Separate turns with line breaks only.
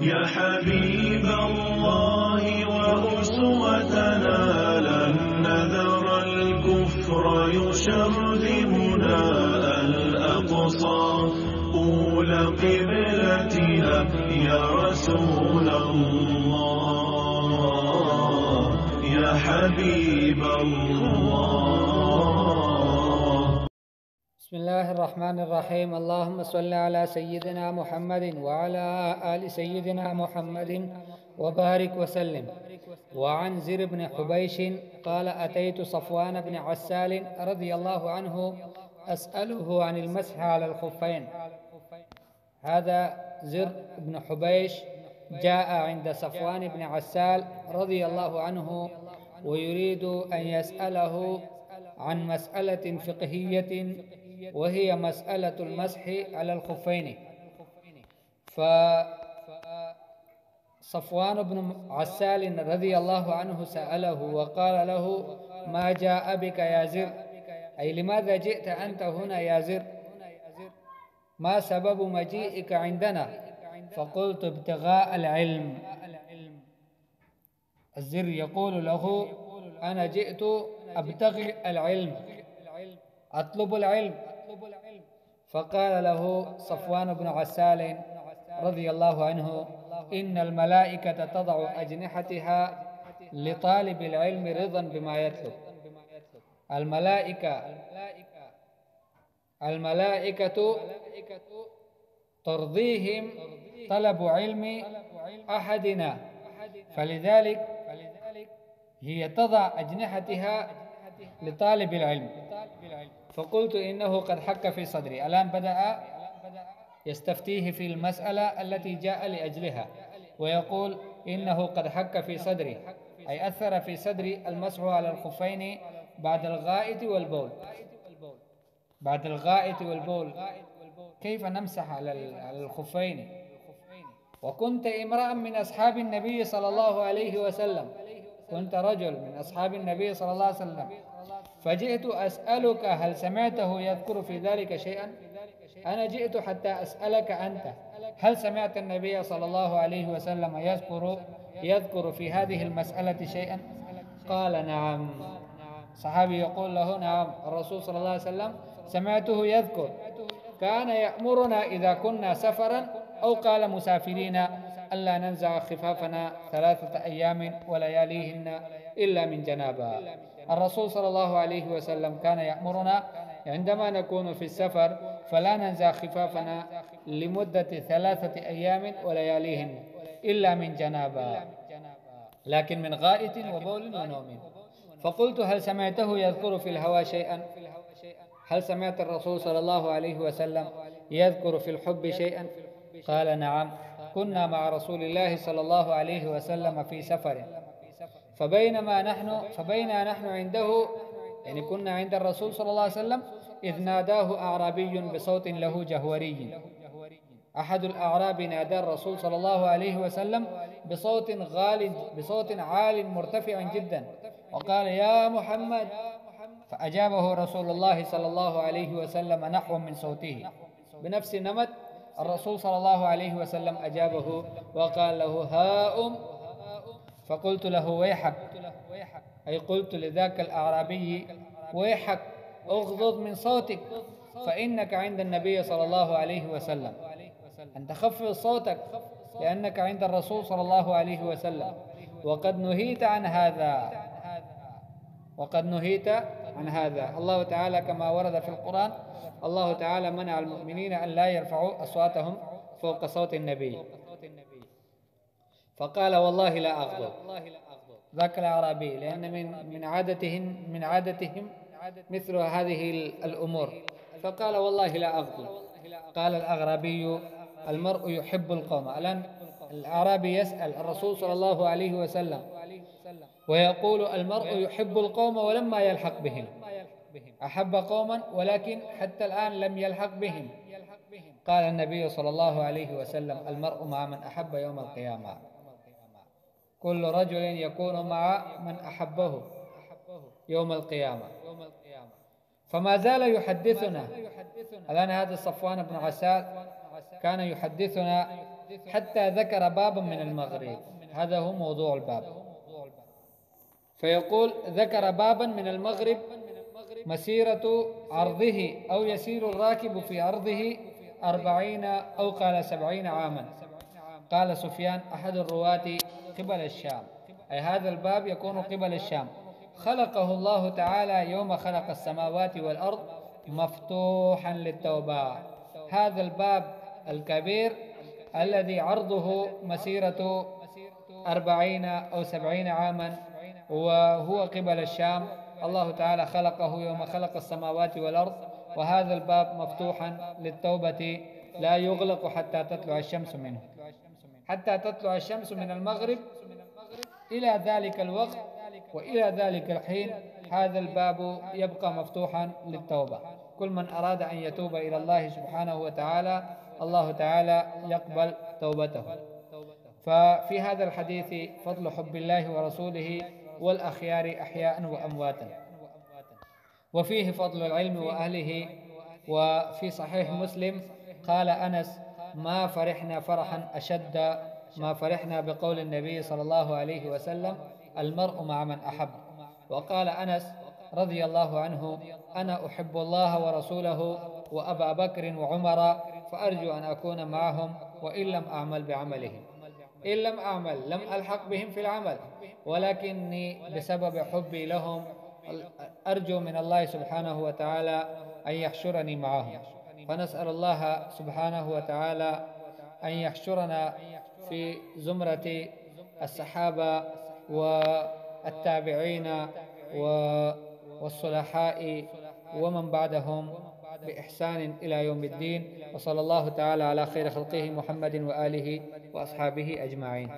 يا حبيب الله وأسوتنا لن نذر الكفر يشرذمنا الأقصى أولى قبلتنا يا رسول الله يا حبيب الله.
بسم الله الرحمن الرحيم. اللهم صل على سيدنا محمد وعلى آل سيدنا محمد وبارك وسلم. وعن زر بن حبيش قال: أتيت صفوان بن عسال رضي الله عنه أسأله عن المسح على الخفين. هذا زر بن حبيش جاء عند صفوان بن عسال رضي الله عنه ويريد أن يسأله عن مسألة فقهية، وهي مسألة المسح على الخفين. فصفوان بن عسال رضي الله عنه سأله وقال له: ما جاء بك يا زر؟ أي لماذا جئت أنت هنا يا زر؟ ما سبب مجيئك عندنا؟ فقلت: ابتغاء العلم. الزر يقول له: أنا جئت أبتغي العلم، أطلب العلم. فقال له صفوان بن عسال رضي الله عنه: إن الملائكة تضع أجنحتها لطالب العلم رضا بما يطلب. الملائكة ترضيهم طلب علم أحدنا، فلذلك هي تضع أجنحتها لطالب العلم. فقلت: إنه قد حك في صدري. الآن بدأ يستفتيه في المسألة التي جاء لأجلها، ويقول: إنه قد حك في صدري، أي أثر في صدري المسح على الخفين بعد الغائط والبول. بعد الغائط والبول كيف نمسح على الخفين؟ وكنت امرأ من أصحاب النبي صلى الله عليه وسلم، كنت رجل من أصحاب النبي صلى الله عليه وسلم، فجئت أسألك هل سمعته يذكر في ذلك شيئا؟ أنا جئت حتى أسألك أنت، هل سمعت النبي صلى الله عليه وسلم يذكر في هذه المسألة شيئا؟ قال: نعم. صحابي يقول له: نعم، الرسول صلى الله عليه وسلم سمعته يذكر، كان يأمرنا إذا كنا سفرا أو قال مسافرين ألا ننزع خفافنا 3 أيام ولياليهن إلا من جنابة. الرسول صلى الله عليه وسلم كان يأمرنا عندما نكون في السفر فلا ننزع خفافنا لمدة 3 أيام ولياليهن إلا من جنابة، لكن من غائط وبول ونوم. فقلت: هل سمعته يذكر في الهوى شيئا؟ هل سمعت الرسول صلى الله عليه وسلم يذكر في الحب شيئا؟ قال: نعم، كنا مع رسول الله صلى الله عليه وسلم في سفر، فبينا نحن عنده، يعني كنا عند الرسول صلى الله عليه وسلم، إذ ناداه أعرابي بصوت له جهوري. أحد الأعراب نادى الرسول صلى الله عليه وسلم بصوت عال مرتفع جدا، وقال: يا محمد. فأجابه رسول الله صلى الله عليه وسلم نحو من صوته بنفس نمط. الرسول صلى الله عليه وسلم أجابه وقال له: هاؤم. فقلت له: ويحك، أي قلت لذاك الأعرابي: ويحك، اغضض من صوتك، فإنك عند النبي صلى الله عليه وسلم، أن تخفض صوتك لأنك عند الرسول صلى الله عليه وسلم، وقد نهيت عن هذا. الله تعالى كما ورد في القرآن، الله تعالى منع المؤمنين أن لا يرفعوا أصواتهم فوق صوت النبي. فقال: والله لا أغضب. ذاك الأعرابي، لأن من عادتهم مثل هذه الأمور، فقال: والله لا أغضب. قال الأعرابي: المرء يحب القوم. الآن الأعرابي يسأل الرسول صلى الله عليه وسلم ويقول: المرء يحب القوم ولما يلحق بهم. أحب قوما ولكن حتى الآن لم يلحق بهم. قال النبي صلى الله عليه وسلم: المرء مع من أحب يوم القيامة. كل رجل يكون مع من أحبه يوم القيامة. فما زال يحدثنا. الآن هذا صفوان بن عسال كان يحدثنا حتى ذكر بابا من المغرب. هذا هو موضوع الباب. فيقول ذكر بابا من المغرب مسيرة عرضه أو يسير الراكب في عرضه 40 أو قال 70 عاما. قال سفيان أحد الرواة قبل الشام، أي هذا الباب يكون قبل الشام. خلقه الله تعالى يوم خلق السماوات والأرض مفتوحا للتوبة. هذا الباب الكبير الذي عرضه مسيرة 40 أو 70 عاما وهو قبل الشام، الله تعالى خلقه يوم خلق السماوات والأرض، وهذا الباب مفتوحا للتوبة لا يغلق حتى تطلع الشمس منه، حتى تطلع الشمس من المغرب. إلى ذلك الوقت وإلى ذلك الحين هذا الباب يبقى مفتوحا للتوبة. كل من أراد أن يتوب إلى الله سبحانه وتعالى الله تعالى يقبل توبته. ففي هذا الحديث فضل حب الله ورسوله والأخيار أحياء وأمواتا، وفيه فضل العلم وأهله. وفي صحيح مسلم قال أنس: ما فرحنا فرحا أشد ما فرحنا بقول النبي صلى الله عليه وسلم: المرء مع من أحب. وقال أنس رضي الله عنه: أنا أحب الله ورسوله وأبا بكر وعمر، فأرجو أن أكون معهم وإن لم أعمل بعملهم. إن لم أعمل لم ألحق بهم في العمل، ولكني بسبب حبي لهم أرجو من الله سبحانه وتعالى أن يحشرني معهم. فنسأل الله سبحانه وتعالى أن يحشرنا في زمرة الصحابة والتابعين والصلحاء ومن بعدهم بإحسان إلى يوم الدين. وصلى الله تعالى على خير خلقه محمد وآله وأصحابه أجمعين.